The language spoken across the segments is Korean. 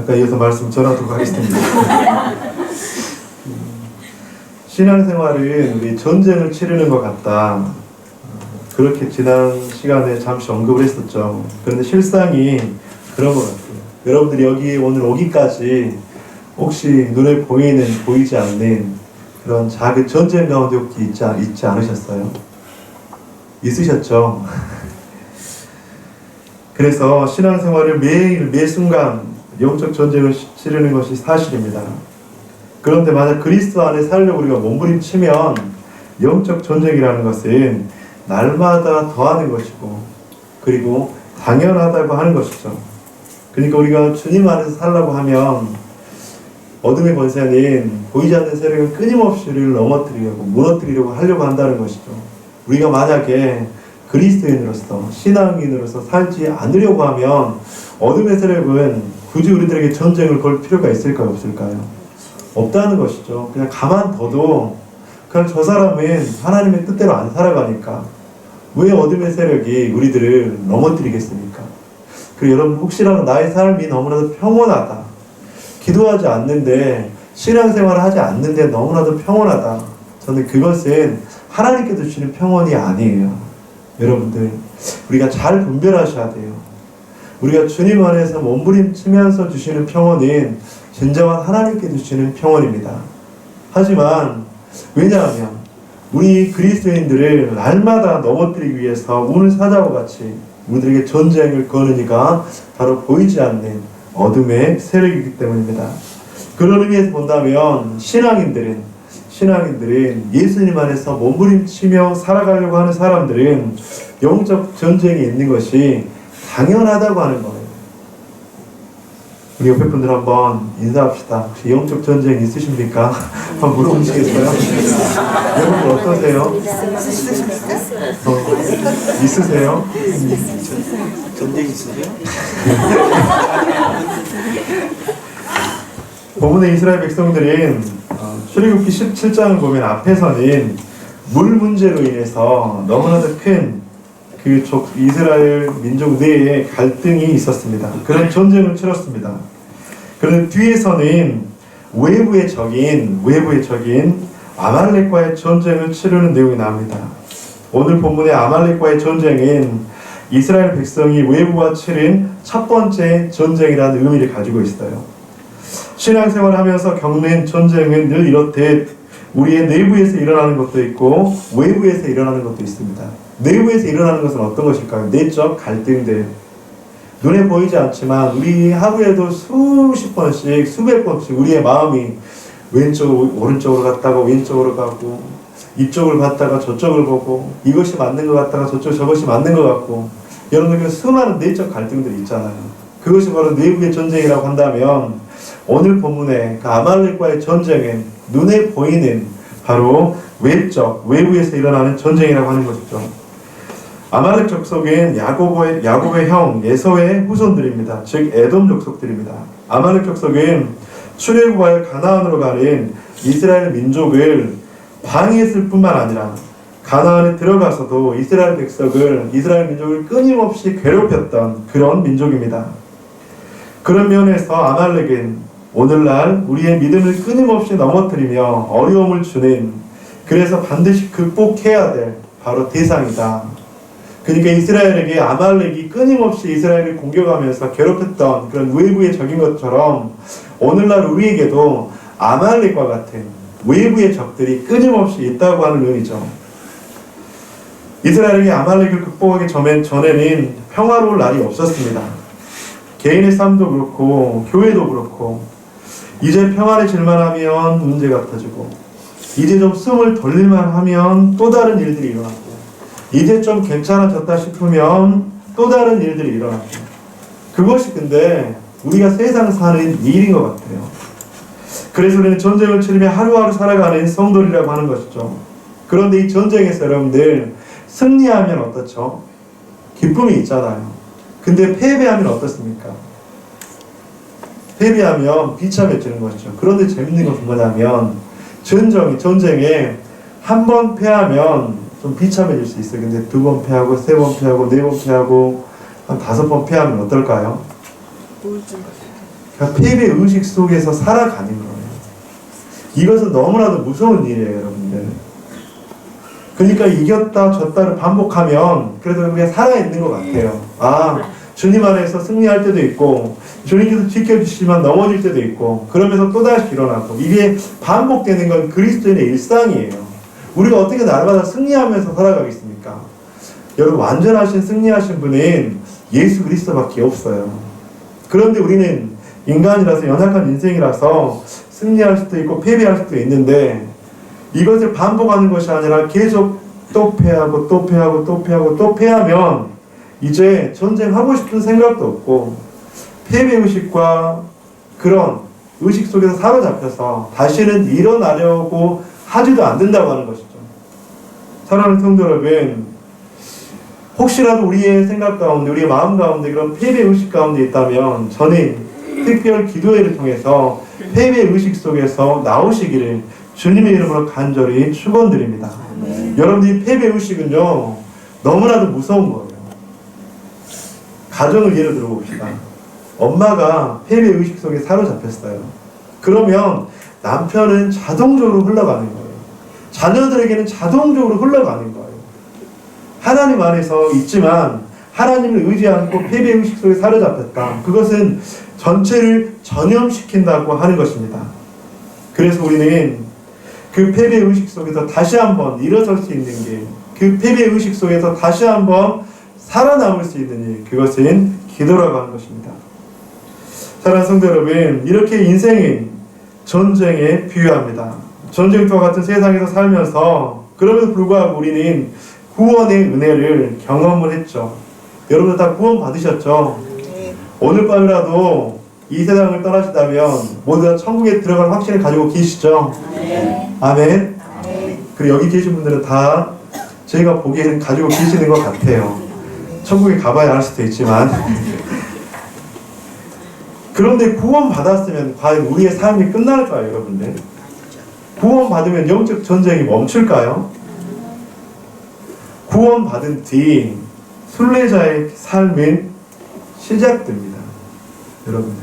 아까 이어서 말씀 전하도록 하겠습니다. 신앙생활은 우리 전쟁을 치르는 것 같다. 그렇게 지난 시간에 잠시 언급을 했었죠. 그런데 실상이 그런 것 같아요. 여러분들이 여기 오늘 오기까지 혹시 눈에 보이는, 보이지 않는 그런 작은 전쟁 가운데 혹시 있지 않으셨어요? 있으셨죠? 그래서 신앙생활을 매일 매 순간 영적 전쟁을 치르는 것이 사실입니다. 그런데 만약 그리스도 안에 살려고 우리가 몸부림치면 영적 전쟁이라는 것은 날마다 더하는 것이고, 그리고 당연하다고 하는 것이죠. 그러니까 우리가 주님 안에서 살려고 하면 어둠의 권세는 보이지 않는 세력을 끊임없이 우리를 넘어뜨리려고, 무너뜨리려고 하려고 한다는 것이죠. 우리가 만약에 그리스도인으로서, 신앙인으로서 살지 않으려고 하면 어둠의 세력은 굳이 우리들에게 전쟁을 걸 필요가 있을까요, 없을까요? 없다는 것이죠. 그냥 가만둬도 그냥 저 사람은 하나님의 뜻대로 안 살아가니까 왜 어둠의 세력이 우리들을 넘어뜨리겠습니까? 그리고 여러분, 혹시라도 나의 삶이 너무나도 평온하다, 기도하지 않는데, 신앙생활을 하지 않는데 너무나도 평온하다, 저는 그것은 하나님께서 주시는 평온이 아니에요. 여러분들, 우리가 잘 분별하셔야 돼요. 우리가 주님 안에서 몸부림치면서 주시는 평온은 진정한 하나님께 주시는 평온입니다. 하지만 왜냐하면 우리 그리스도인들을 날마다 넘어뜨리기 위해서 오늘 사자와 같이 우리들에게 전쟁을 거는 이가 바로 보이지 않는 어둠의 세력이기 때문입니다. 그런 의미에서 본다면 신앙인들은 예수님 안에서 몸부림치며 살아가려고 하는 사람들은 영적 전쟁이 있는 것이 당연하다고 하는 거예요. 우리 옆에 분들 한번 인사합시다. 혹시 영적 전쟁 있으십니까? 한번 물어보시겠어요? 여러분 어떠세요? 있으세요? 전쟁 있으세요? 본문의 이스라엘 백성들은 출애굽기 17장을 보면 앞에서는 물 문제로 인해서 너무나도 큰 그 이스라엘 민족 내에 갈등이 있었습니다. 그런 전쟁을 치렀습니다. 그런데 뒤에서는 외부의 적인 아말렉과의 전쟁을 치르는 내용이 나옵니다. 오늘 본문의 아말렉과의 전쟁은 이스라엘 백성이 외부와 치른 첫 번째 전쟁이라는 의미를 가지고 있어요. 신앙생활을 하면서 겪는 전쟁은 늘 이렇듯 우리의 내부에서 일어나는 것도 있고 외부에서 일어나는 것도 있습니다. 내부에서 일어나는 것은 어떤 것일까요? 내적 갈등들. 눈에 보이지 않지만 우리 하루에도 수십 번씩, 수백 번씩 우리의 마음이 왼쪽으로, 오른쪽으로 갔다가 왼쪽으로 가고, 이쪽을 봤다가 저쪽을 보고, 이것이 맞는 것 같다가 저것이 맞는 것 같고, 여러분, 수많은 내적 갈등들이 있잖아요. 그것이 바로 내부의 전쟁이라고 한다면 오늘 본문의 그 아말렉과의 전쟁은 눈에 보이는 바로 외부에서 일어나는 전쟁이라고 하는 것이죠. 아말렉 족속은 야곱의 형 에서의 후손들입니다. 즉 에돔 족속들입니다. 아말렉 족속은 출애굽하여 가나안으로 가는 이스라엘 민족을 방해했을 뿐만 아니라 가나안에 들어가서도 이스라엘 민족을 끊임없이 괴롭혔던 그런 민족입니다. 그런 면에서 아말렉은 오늘날 우리의 믿음을 끊임없이 넘어뜨리며 어려움을 주는, 그래서 반드시 극복해야 될 바로 대상이다. 그러니까 이스라엘에게 아말렉이 끊임없이 이스라엘을 공격하면서 괴롭혔던 그런 외부의 적인 것처럼 오늘날 우리에게도 아말렉과 같은 외부의 적들이 끊임없이 있다고 하는 의미죠. 이스라엘에게 아말렉을 극복하기 전에는 평화로울 날이 없었습니다. 개인의 삶도 그렇고 교회도 그렇고 이제 평안해질만 하면 문제가 터지고, 이제 좀 숨을 돌릴만 하면 또 다른 일들이 일어나고, 이제 좀 괜찮아졌다 싶으면 또 다른 일들이 일어나고, 그것이 근데 우리가 세상 사는 일인 것 같아요. 그래서 우리는 전쟁을 치르며 하루하루 살아가는 성도리라고 하는 것이죠. 그런데 이 전쟁에서 여러분들 승리하면 어떻죠? 기쁨이 있잖아요. 근데 패배하면 어떻습니까? 패배하면 비참해지는 것이죠. 그런데 재밌는 것은 뭐냐면 전쟁에 한 번 패하면 좀 비참해질 수 있어요. 근데 2번 패하고 3번 패하고 4번 패하고 한 5번 패하면 어떨까요? 그러니까 패배 의식 속에서 살아가는 거예요. 이것은 너무나도 무서운 일이에요, 여러분들. 그러니까 이겼다 졌다를 반복하면 그래도 우리가 살아있는 것 같아요. 아, 주님 안에서 승리할 때도 있고 주님께서 지켜주시지만 넘어질 때도 있고 그러면서 또다시 일어나고 이게 반복되는 건 그리스도인의 일상이에요. 우리가 어떻게 날마다 승리하면서 살아가겠습니까? 여러분, 완전하신 승리하신 분은 예수 그리스도밖에 없어요. 그런데 우리는 인간이라서 연약한 인생이라서 승리할 수도 있고 패배할 수도 있는데 이것을 반복하는 것이 아니라 계속 또 패하고 또 패하고 또 패하고 또 패하면 이제 전쟁하고 싶은 생각도 없고 패배의식과 그런 의식 속에서 사로잡혀서 다시는 일어나려고 하지도 않는다고 하는 것이죠. 사랑하는 성도 여러분, 혹시라도 우리의 생각 가운데 우리의 마음 가운데 그런 패배의식 가운데 있다면 저는 특별 기도회를 통해서 패배의식 속에서 나오시기를 주님의 이름으로 간절히 축원드립니다. 여러분들이 패배의식은요 너무나도 무서운 거예요. 가정을 예로 들어봅시다. 엄마가 패배의식 속에 사로잡혔어요. 그러면 남편은 자동적으로 흘러가는 거예요. 자녀들에게는 자동적으로 흘러가는 거예요. 하나님 안에서 있지만 하나님을 의지 않고 패배의식 속에 사로잡혔다. 그것은 전체를 전염시킨다고 하는 것입니다. 그래서 우리는 그 패배의식 속에서 다시 한번 일어설 수 있는 길, 그 패배의식 속에서 다시 한번 살아남을 수 있는 일, 그것은 기도라고 하는 것입니다. 사랑하는 성도 여러분, 이렇게 인생은 전쟁에 비유합니다. 전쟁터와 같은 세상에서 살면서 그럼에도 불구하고 우리는 구원의 은혜를 경험을 했죠. 여러분들 다 구원 받으셨죠? 오늘 밤이라도 이 세상을 떠나시다면 모두 다 천국에 들어갈 확신을 가지고 계시죠? 아멘. 그리고 여기 계신 분들은 다 저희가 보기에는 가지고 계시는 것 같아요. 천국에 가봐야 알 수도 있지만 그런데 구원 받았으면 과연 우리의 삶이 끝날까요, 여러분들? 구원 받으면 영적 전쟁이 멈출까요? 구원 받은 뒤 순례자의 삶은 시작됩니다. 여러분들,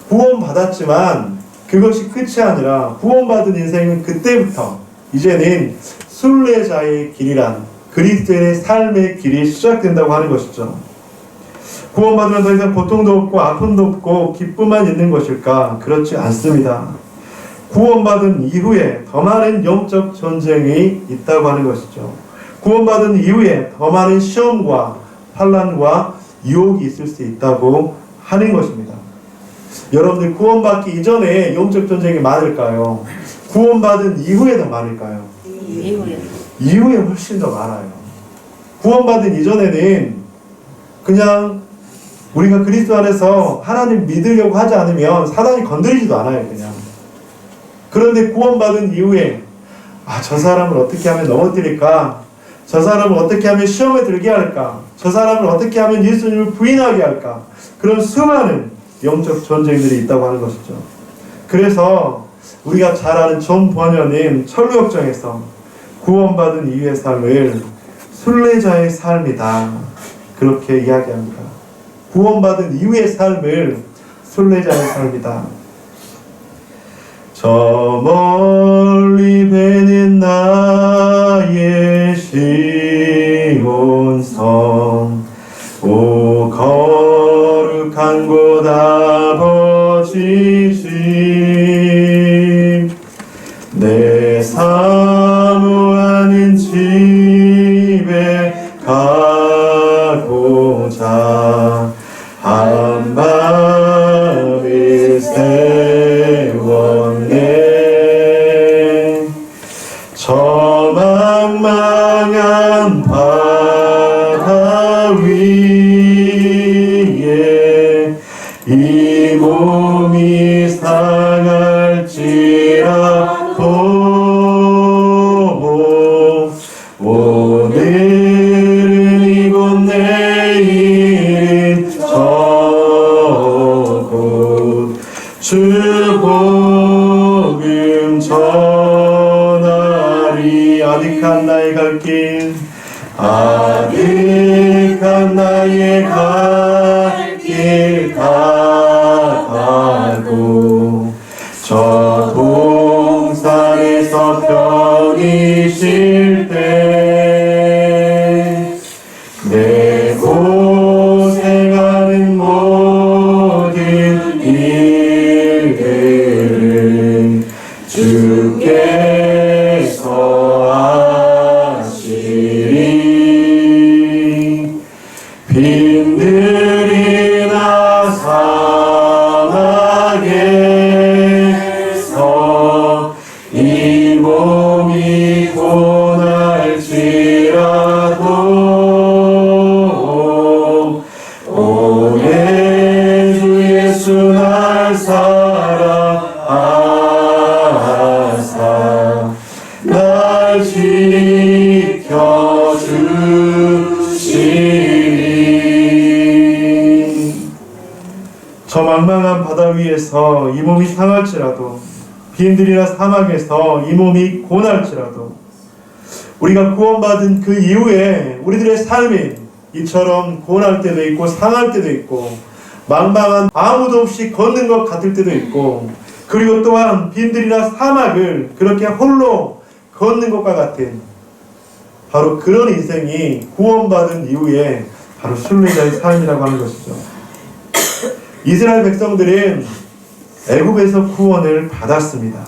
구원 받았지만 그것이 끝이 아니라 구원 받은 인생은 그때부터 이제는 순례자의 길이란 그리스도인의 삶의 길이 시작된다고 하는 것이죠. 구원받으면 더 이상 고통도 없고 아픔도 없고 기쁨만 있는 것일까? 그렇지 않습니다. 구원받은 이후에 더 많은 영적 전쟁이 있다고 하는 것이죠. 구원받은 이후에 더 많은 시험과 환난과 유혹이 있을 수 있다고 하는 것입니다. 여러분들, 구원받기 이전에 영적 전쟁이 많을까요? 구원받은 이후에 더 많을까요? 이후에 훨씬 더 많아요. 구원받은 이전에는 그냥 우리가 그리스도 안에서 하나님 믿으려고 하지 않으면 사단이 건드리지도 않아요, 그냥. 그런데 구원받은 이후에 저 사람을 어떻게 하면 넘어뜨릴까? 저 사람을 어떻게 하면 시험에 들게 할까? 저 사람을 어떻게 하면 예수님을 부인하게 할까? 그런 수많은 영적 전쟁들이 있다고 하는 것이죠. 그래서 우리가 잘 아는 존 버녀는 철로역정에서 구원받은 이후의 삶을 순례자의 삶이다, 그렇게 이야기합니다. 구원받은 이후의 삶을 순례자의 삶이다. 저 멀리 배는 나의 시온성, 오 거룩한 곳 아버지 집, 내 사모하는 집에 가고자 한 마음을 세웠네. 저 망망한 바다 위에 이 몸이 상할지라도 오늘은 이곳 내일은 저곳 주 복음 전하리. 아득한 나의 갈 길, 아득한 나의 갈 길 가다 일들을 주께서 하시리. 빈들이나 사막에서 이 몸이 고날지라도 오늘 주 예수 날 사랑하사 날 지켜주시리. 저 망망한 바다 위에서 이 몸이 상할지라도, 빈들이나 사막에서 이 몸이 고날지라도, 우리가 구원받은 그 이후에 우리들의 삶이 이처럼 고날 때도 있고 상할 때도 있고 망망한 아무도 없이 걷는 것 같을 때도 있고, 그리고 또한 빈들이나 사막을 그렇게 홀로 걷는 것과 같은 바로 그런 인생이 구원받은 이후에 바로 순례자의 삶이라고 하는 것이죠. 이스라엘 백성들은 애굽에서 구원을 받았습니다.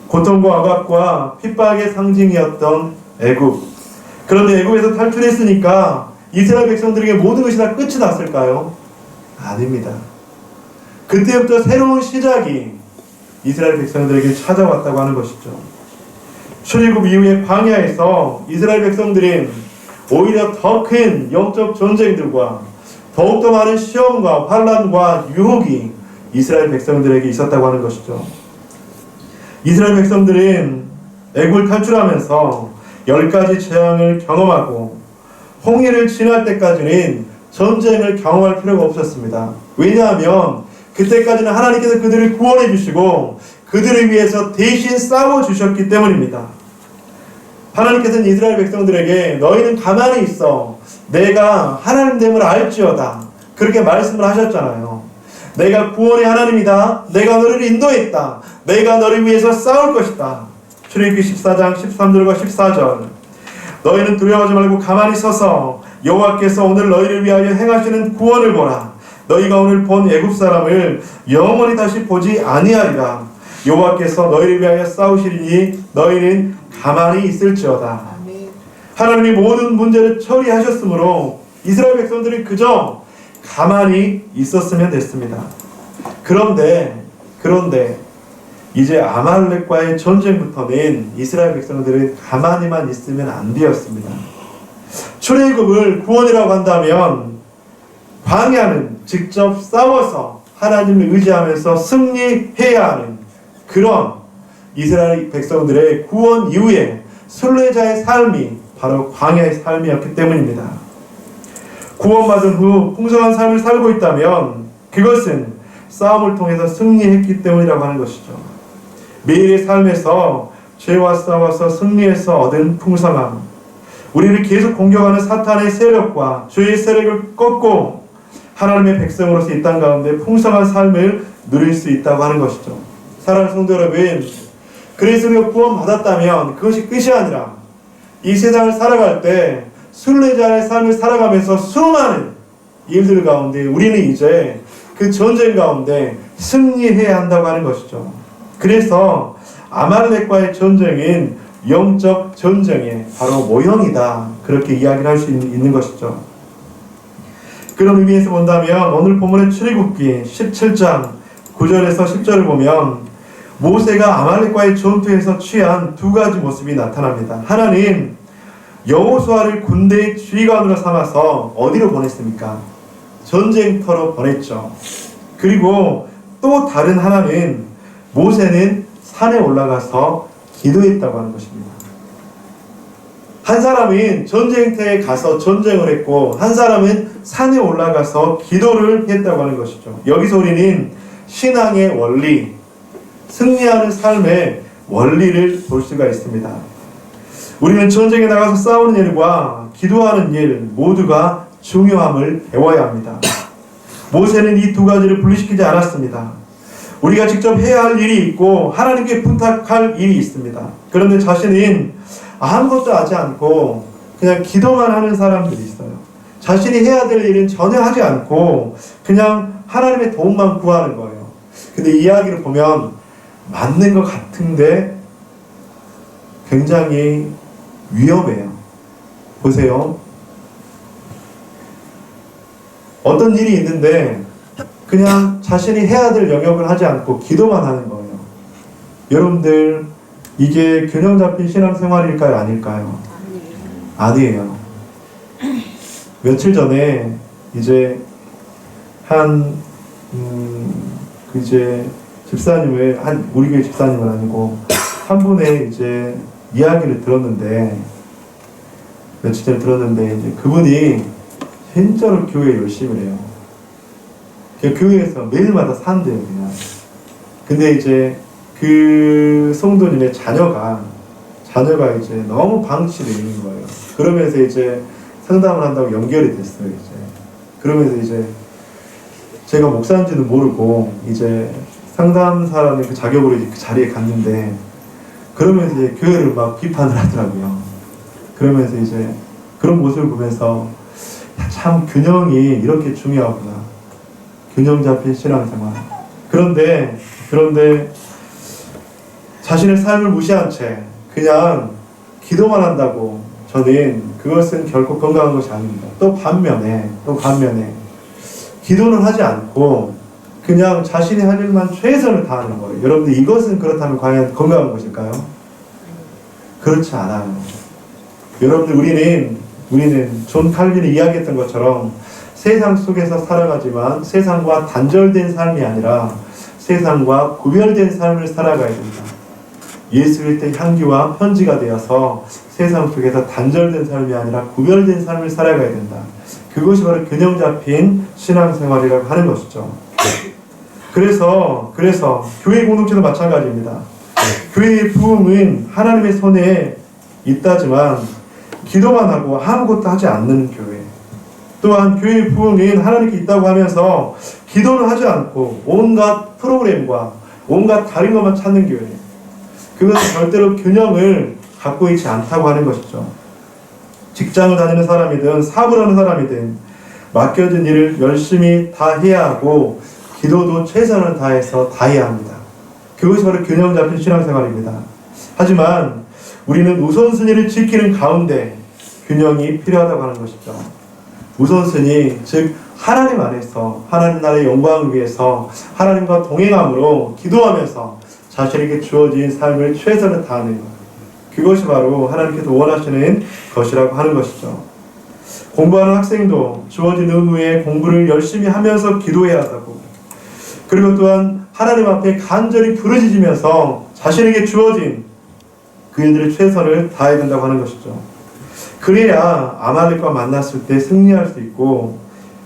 고통과 억압과 핍박의 상징이었던 애굽. 그런데 애굽에서 탈출했으니까 이스라엘 백성들에게 모든 것이 다 끝이 났을까요? 아닙니다. 그때부터 새로운 시작이 이스라엘 백성들에게 찾아왔다고 하는 것이죠. 출애굽 이후의 광야에서 이스라엘 백성들은 오히려 더 큰 영적 전쟁들과 더욱더 많은 시험과 환난과 유혹이 이스라엘 백성들에게 있었다고 하는 것이죠. 이스라엘 백성들은 애굽을 탈출하면서 10가지 재앙을 경험하고 홍해를 지날 때까지는 전쟁을 경험할 필요가 없었습니다. 왜냐하면 그때까지는 하나님께서 그들을 구원해 주시고 그들을 위해서 대신 싸워 주셨기 때문입니다. 하나님께서는 이스라엘 백성들에게 너희는 가만히 있어, 내가 하나님됨을 알지어다, 그렇게 말씀을 하셨잖아요. 내가 구원의 하나님이다, 내가 너를 인도했다, 내가 너를 위해서 싸울 것이다. 출애굽기 14장 13절과 14절. 너희는 두려워하지 말고 가만히 서서 여호와께서 오늘 너희를 위하여 행하시는 구원을 보라. 너희가 오늘 본 애굽 사람을 영원히 다시 보지 아니하리라. 여호와께서 너희를 위하여 싸우시리니 너희는 가만히 있을지어다. 하나님이 모든 문제를 처리하셨으므로 이스라엘 백성들이 그저 가만히 있었으면 됐습니다. 그런데 이제 아말렉과의 전쟁부터는 이스라엘 백성들은 가만히만 있으면 안 되었습니다. 출애굽을 구원이라고 한다면 광야는 직접 싸워서 하나님을 의지하면서 승리해야 하는 그런 이스라엘 백성들의 구원 이후에 순례자의 삶이 바로 광야의 삶이었기 때문입니다. 구원받은 후 풍성한 삶을 살고 있다면 그것은 싸움을 통해서 승리했기 때문이라고 하는 것이죠. 매일의 삶에서 죄와 싸워서 승리해서 얻은 풍성함, 우리를 계속 공격하는 사탄의 세력과 죄의 세력을 꺾고 하나님의 백성으로서 이 땅 가운데 풍성한 삶을 누릴 수 있다고 하는 것이죠. 사랑하는 성도 여러분, 그래서 우리가 구원받았다면 그것이 끝이 아니라 이 세상을 살아갈 때 순례자의 삶을 살아가면서 수많은 일들 가운데 우리는 이제 그 전쟁 가운데 승리해야 한다고 하는 것이죠. 그래서 아말렉과의 전쟁은 영적 전쟁의 바로 모형이다, 그렇게 이야기를 할 수 있는 것이죠. 그런 의미에서 본다면 오늘 본문의 출애굽기 17장 9절에서 10절을 보면 모세가 아말렉과의 전투에서 취한 두 가지 모습이 나타납니다. 하나는 여호수아를 군대의 지휘관으로 삼아서 어디로 보냈습니까? 전쟁터로 보냈죠. 그리고 또 다른 하나는 모세는 산에 올라가서 기도했다고 하는 것입니다. 한 사람은 전쟁터에 가서 전쟁을 했고 한 사람은 산에 올라가서 기도를 했다고 하는 것이죠. 여기서 우리는 신앙의 원리, 승리하는 삶의 원리를 볼 수가 있습니다. 우리는 전쟁에 나가서 싸우는 일과 기도하는 일 모두가 중요함을 배워야 합니다. 모세는 이 두 가지를 분리시키지 않았습니다. 우리가 직접 해야 할 일이 있고 하나님께 부탁할 일이 있습니다. 그런데 자신은 아무것도 하지 않고 그냥 기도만 하는 사람들이 있어요. 자신이 해야 될 일은 전혀 하지 않고 그냥 하나님의 도움만 구하는 거예요. 근데 이 이야기를 보면 맞는 것 같은데 굉장히 위험해요. 보세요. 어떤 일이 있는데 그냥 자신이 해야 될 영역을 하지 않고 기도만 하는 거예요. 여러분들, 이게 균형 잡힌 신앙생활일까요? 아닐까요? 아니에요. 며칠 전에 이제 집사님을, 우리 교회 집사님은 아니고 한 분의 이제 이야기를 들었는데, 며칠 전에 들었는데, 이제 그분이 진짜로 교회 열심히 해요. 교회에서 매일마다 산대요, 그냥. 근데 이제 그 성도님의 자녀가 이제 너무 방치되어 있는 거예요. 그러면서 이제 상담을 한다고 연결이 됐어요, 이제. 그러면서 이제 제가 목사인지는 모르고 이제 상담사라는 그 자격으로 이제 그 자리에 갔는데, 그러면서 이제 교회를 막 비판을 하더라고요. 그러면서 이제 그런 모습을 보면서 참 균형이 이렇게 중요하구나. 균형 잡힌 신앙생활. 그런데 자신의 삶을 무시한 채 그냥 기도만 한다고 저는 그것은 결코 건강한 것이 아닙니다. 또 반면에 기도는 하지 않고 그냥 자신이 할 일만 최선을 다하는 거예요. 여러분들, 이것은 그렇다면 과연 건강한 것일까요? 그렇지 않아요. 여러분들, 우리는 존 칼빈이 이야기했던 것처럼 세상 속에서 살아가지만 세상과 단절된 삶이 아니라 세상과 구별된 삶을 살아가야 된다. 예수 그리스도의 향기와 편지가 되어서 세상 속에서 단절된 삶이 아니라 구별된 삶을 살아가야 된다. 그것이 바로 균형 잡힌 신앙생활이라고 하는 것이죠. 그래서 교회 공동체도 마찬가지입니다. 교회의 부흥은 하나님의 손에 있다지만 기도만 하고 아무것도 하지 않는 교회, 또한 교회의 부흥은 하나님께 있다고 하면서 기도는 하지 않고 온갖 프로그램과 온갖 다른 것만 찾는 교회, 그것은 절대로 균형을 갖고 있지 않다고 하는 것이죠. 직장을 다니는 사람이든 사업을 하는 사람이든 맡겨진 일을 열심히 다 해야 하고 기도도 최선을 다해서 다 해야 합니다. 그것이 바로 균형 잡힌 신앙생활입니다. 하지만 우리는 우선순위를 지키는 가운데 균형이 필요하다고 하는 것이죠. 우선순위, 즉 하나님 안에서 하나님 나라의 영광을 위해서 하나님과 동행함으로 기도하면서 자신에게 주어진 삶을 최선을 다하는 것, 그것이 바로 하나님께서 원하시는 것이라고 하는 것이죠. 공부하는 학생도 주어진 의무에 공부를 열심히 하면서 기도해야 한다고, 그리고 또한 하나님 앞에 간절히 부르짖으면서 자신에게 주어진 그 일들의 최선을 다해야 된다고 하는 것이죠. 그래야 아말렉과 만났을 때 승리할 수 있고,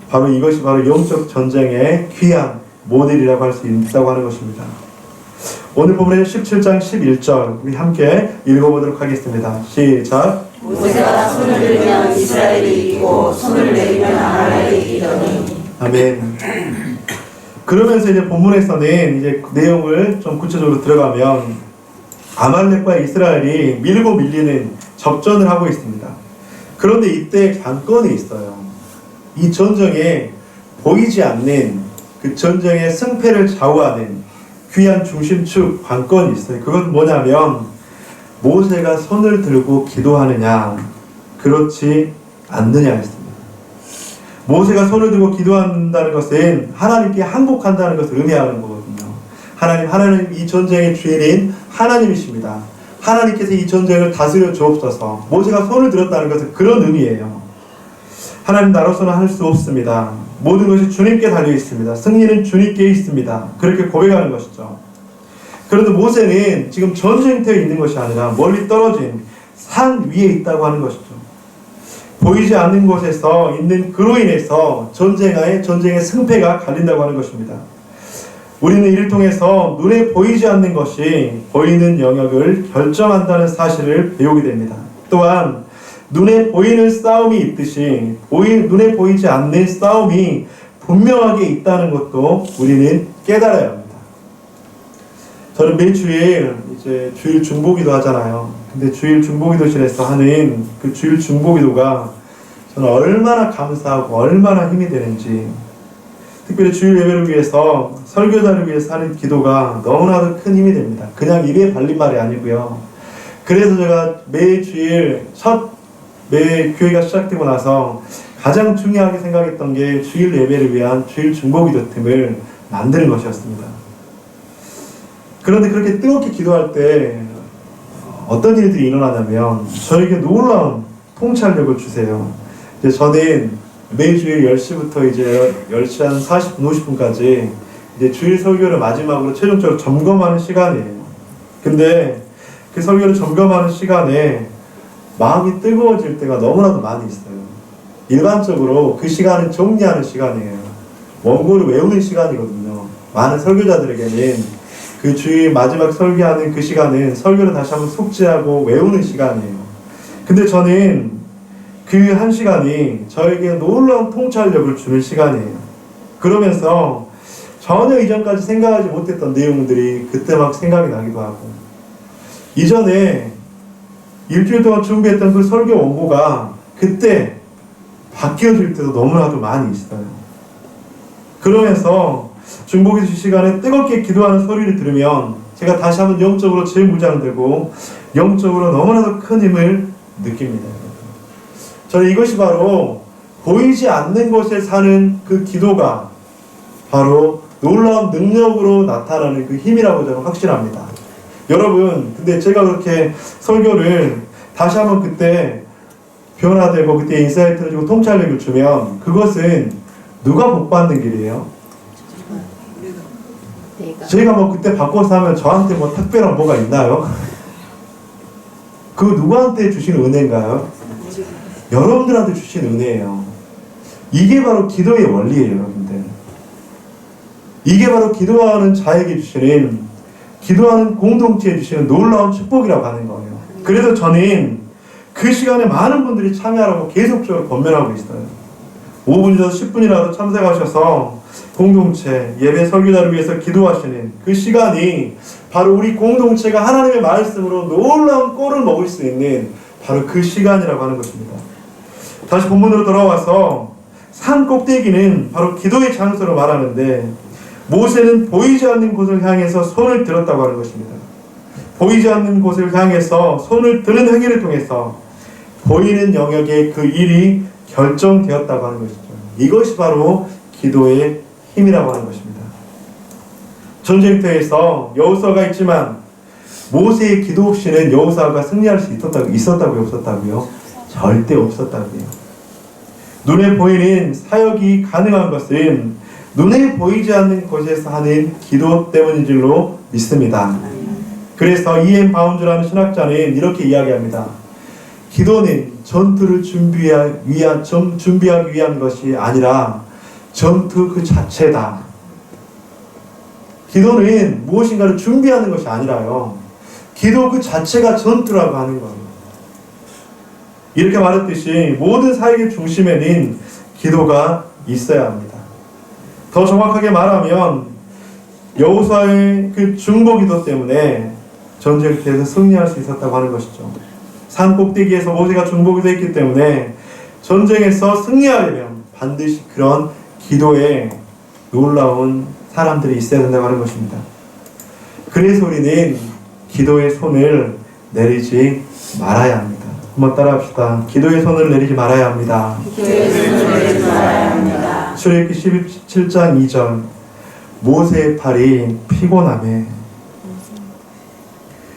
바로 이것이 바로 영적 전쟁의 귀한 모델이라고 할 수 있다고 하는 것입니다. 오늘 본문의 17장 11절 우리 함께 읽어보도록 하겠습니다. 시작. 모세가 손을 들면 이스라엘이 이기고 손을 내리면 아말렉이 이기더니. 아멘. 그러면서 이제 본문에서는 이제 내용을 좀 구체적으로 들어가면 아말렉과 이스라엘이 밀고 밀리는 접전을 하고 있습니다. 그런데 이때 관건이 있어요. 이 전쟁에 보이지 않는 그 전쟁의 승패를 좌우하는 귀한 중심축 관건이 있어요. 그건 뭐냐면 모세가 손을 들고 기도하느냐 그렇지 않느냐 했습니다. 모세가 손을 들고 기도한다는 것은 하나님께 항복한다는 것을 의미하는 거거든요. 하나님 이 전쟁의 주인인 하나님이십니다. 하나님께서 이 전쟁을 다스려 주옵소서. 모세가 손을 들었다는 것은 그런 의미예요. 하나님 나로서는 할 수 없습니다. 모든 것이 주님께 달려 있습니다. 승리는 주님께 있습니다. 그렇게 고백하는 것이죠. 그런데 모세는 지금 전쟁터에 있는 것이 아니라 멀리 떨어진 산 위에 있다고 하는 것이죠. 보이지 않는 곳에서 있는 그로 인해서 전쟁의 승패가 갈린다고 하는 것입니다. 우리는 이를 통해서 눈에 보이지 않는 것이 보이는 영역을 결정한다는 사실을 배우게 됩니다. 또한 눈에 보이는 싸움이 있듯이 눈에 보이지 않는 싸움이 분명하게 있다는 것도 우리는 깨달아야 합니다. 저는 매주일 이제 주일 중보기도 하잖아요. 근데 주일 중보기도실에서 하는 그 주일 중보기도가 저는 얼마나 감사하고 얼마나 힘이 되는지, 특별히 주일 예배를 위해서 설교자를 위해서 하는 기도가 너무나도 큰 힘이 됩니다. 그냥 입에 발린 말이 아니고요. 그래서 제가 매 주일 매 교회가 시작되고 나서 가장 중요하게 생각했던 게 주일 예배를 위한 주일 중보기도 팀을 만드는 것이었습니다. 그런데 그렇게 뜨겁게 기도할 때 어떤 일들이 일어나냐면 저에게 놀라운 통찰력을 주세요. 이제 저는 매주일 10시부터 이제 10시 한 40분, 50분까지 이제 주일 설교를 마지막으로 최종적으로 점검하는 시간이에요. 근데 그 설교를 점검하는 시간에 마음이 뜨거워질 때가 너무나도 많이 있어요. 일반적으로 그 시간은 정리하는 시간이에요. 원고를 외우는 시간이거든요. 많은 설교자들에게는 그 주일 마지막 설교하는 그 시간은 설교를 다시 한번 숙지하고 외우는 시간이에요. 근데 저는 그 한 시간이 저에게 놀라운 통찰력을 주는 시간이에요. 그러면서 전혀 이전까지 생각하지 못했던 내용들이 그때 막 생각이 나기도 하고, 이전에 일주일 동안 준비했던 그 설교 원고가 그때 바뀌어질 때도 너무나도 많이 있어요. 그러면서 중보기도 시간에 뜨겁게 기도하는 소리를 들으면 제가 다시 한번 영적으로 재무장되고 영적으로 너무나도 큰 힘을 느낍니다. 저는 이것이 바로 보이지 않는 곳에 사는 그 기도가 바로 놀라운 능력으로 나타나는 그 힘이라고 저는 확신합니다. 여러분, 근데 제가 그렇게 설교를 다시 한번 그때 변화되고 그때 인사이트를 주고 통찰력을 주면 그것은 누가 복받는 길이에요? 저희가 뭐 그때 바꿔서 하면 저한테 뭐 특별한 뭐가 있나요? 그 누구한테 주신 은혜인가요? 여러분들한테 주신 은혜예요. 이게 바로 기도의 원리예요, 여러분들. 이게 바로 기도하는 자에게 주시는, 기도하는 공동체에 주시는 놀라운 축복이라고 하는 거예요. 그래서 저는 그 시간에 많은 분들이 참여하라고 계속적으로 권면하고 있어요. 5분이라도 10분이라도 참석하셔서 공동체, 예배 설교자를 위해서 기도하시는 그 시간이 바로 우리 공동체가 하나님의 말씀으로 놀라운 꼴을 먹을 수 있는 바로 그 시간이라고 하는 것입니다. 다시 본문으로 돌아와서 산 꼭대기는 바로 기도의 장소로 말하는데, 모세는 보이지 않는 곳을 향해서 손을 들었다고 하는 것입니다. 보이지 않는 곳을 향해서 손을 드는 행위를 통해서 보이는 영역에 그 일이 결정되었다고 하는 것이죠. 이것이 바로 기도의 힘이라고 하는 것입니다. 전쟁터에서 여호수아가 있지만 모세의 기도 없이는 여호수아가 승리할 수 있었다고요? 없었다고요? 절대 없었다고요. 눈에 보이는 사역이 가능한 것은 눈에 보이지 않는 곳에서 하는 기도 때문인 줄로 믿습니다. 그래서 E.M. 바운즈라는 신학자는 이렇게 이야기합니다. 기도는 전투를 준비하기 위한 것이 아니라 전투 그 자체다. 기도는 무엇인가를 준비하는 것이 아니라요, 기도 그 자체가 전투라고 하는 거예요. 이렇게 말했듯이 모든 사역의 중심에는 기도가 있어야 합니다. 더 정확하게 말하면 여호수아의 그 중보기도 때문에 전쟁터에서 승리할 수 있었다고 하는 것이죠. 산 꼭대기에서 모세가 중보기도 했기 때문에 전쟁에서 승리하려면 반드시 그런 기도에 놀라운 사람들이 있어야 된다고 하는 것입니다. 그래서 우리는 기도의 손을 내리지 말아야 합니다. 한번 따라합시다. 기도의 손을 내리지 말아야 합니다. 기도의 손을 내리지 말아야 합니다. 출애굽기 17장 2절, 모세의 팔이 피곤하매.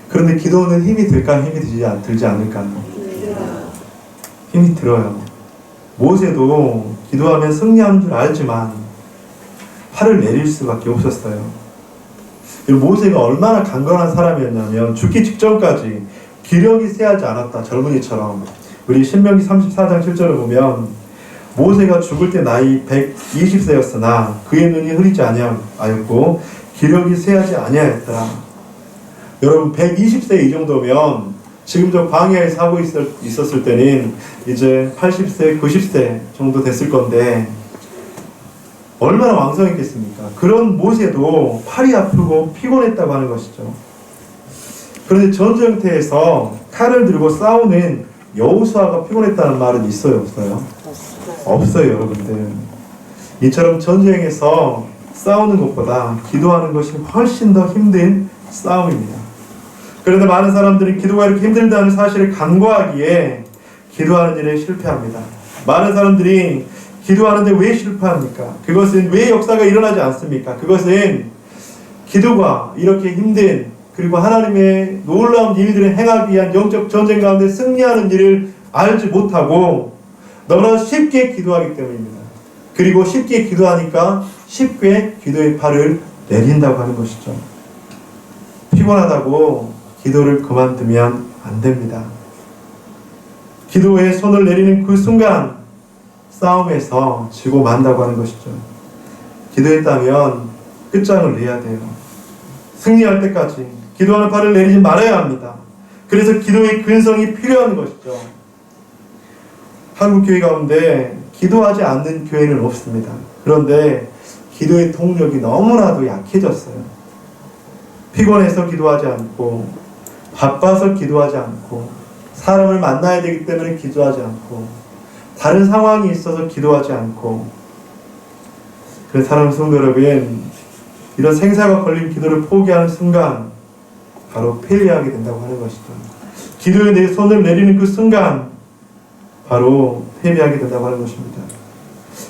그런데 기도는 힘이 들까, 힘이 들지 않을까요? 힘이 들어요. 모세도 기도하면 승리하는 줄 알지만 팔을 내릴 수밖에 없었어요. 모세가 얼마나 강건한 사람이었냐면 죽기 직전까지 기력이 쇠하지 않았다. 젊은이처럼. 우리 신명기 34장 7절을 보면 모세가 죽을 때 나이 120세였으나 그의 눈이 흐리지 아니하였고 기력이 쇠하지 아니하였더라. 여러분, 120세 이 정도면 지금 저 광야에 사고 있었을 때는 이제 80세, 90세 정도 됐을 건데 얼마나 왕성했겠습니까? 그런 모세도 팔이 아프고 피곤했다고 하는 것이죠. 그런데 전쟁터에서 칼을 들고 싸우는 여호수아가 피곤했다는 말은 있어요, 없어요? 없어요, 여러분들. 이처럼 전쟁에서 싸우는 것보다 기도하는 것이 훨씬 더 힘든 싸움입니다. 그런데 많은 사람들이 기도가 이렇게 힘들다는 사실을 간과하기에 기도하는 일에 실패합니다. 많은 사람들이 기도하는데 왜 실패합니까? 그것은 왜 역사가 일어나지 않습니까? 그것은 기도가 이렇게 힘든, 그리고 하나님의 놀라운 일들을 행하기 위한 영적 전쟁 가운데 승리하는 일을 알지 못하고 너무나 쉽게 기도하기 때문입니다. 그리고 쉽게 기도하니까 쉽게 기도의 팔을 내린다고 하는 것이죠. 피곤하다고 기도를 그만두면 안 됩니다. 기도에 손을 내리는 그 순간 싸움에서 지고 만다고 하는 것이죠. 기도했다면 끝장을 내야 돼요. 승리할 때까지 기도하는 팔을 내리지 말아야 합니다. 그래서 기도의 근성이 필요한 것이죠. 한국 교회 가운데 기도하지 않는 교회는 없습니다. 그런데 기도의 동력이 너무나도 약해졌어요. 피곤해서 기도하지 않고, 바빠서 기도하지 않고, 사람을 만나야 되기 때문에 기도하지 않고, 다른 상황이 있어서 기도하지 않고. 그래서 사랑하는 성도 여러분, 이런 생사가 걸린 기도를 포기하는 순간 바로 패배하게 된다고 하는 것이죠. 기도에 내 손을 내리는 그 순간 바로 패배하게 된다고 하는 것입니다.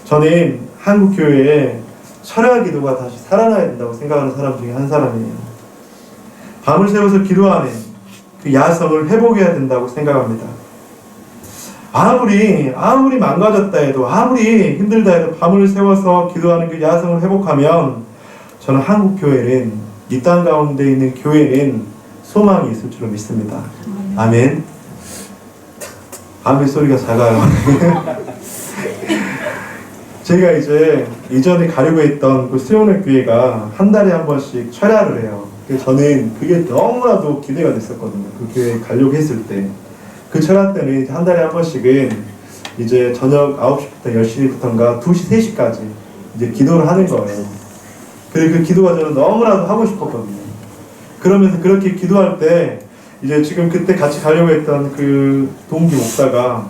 저는 한국 교회에 철야 기도가 다시 살아나야 된다고 생각하는 사람 중에 한 사람이에요. 밤을 새워서 기도하는 그 야성을 회복해야 된다고 생각합니다. 아무리 망가졌다 해도, 아무리 힘들다 해도 밤을 새워서 기도하는 그 야성을 회복하면 저는 한국 교회는, 이 땅 가운데 있는 교회는 소망이 있을 줄 믿습니다. 아멘. 아멘 소리가 작아요. 제가 이제 이전에 가려고 했던 그 수영회 교회가 한 달에 한 번씩 철야를 해요. 그래서 저는 그게 너무나도 기대가 됐었거든요. 그 교회 가려고 했을 때. 그 철야 때는 한 달에 한 번씩은 이제 저녁 9시부터 10시부터인가 2시, 3시까지 이제 기도를 하는 거예요. 그리고 그 기도가 저는 너무나도 하고 싶었거든요. 그러면서 그렇게 기도할 때 이제 지금 그때 같이 가려고 했던 그 동기 목사가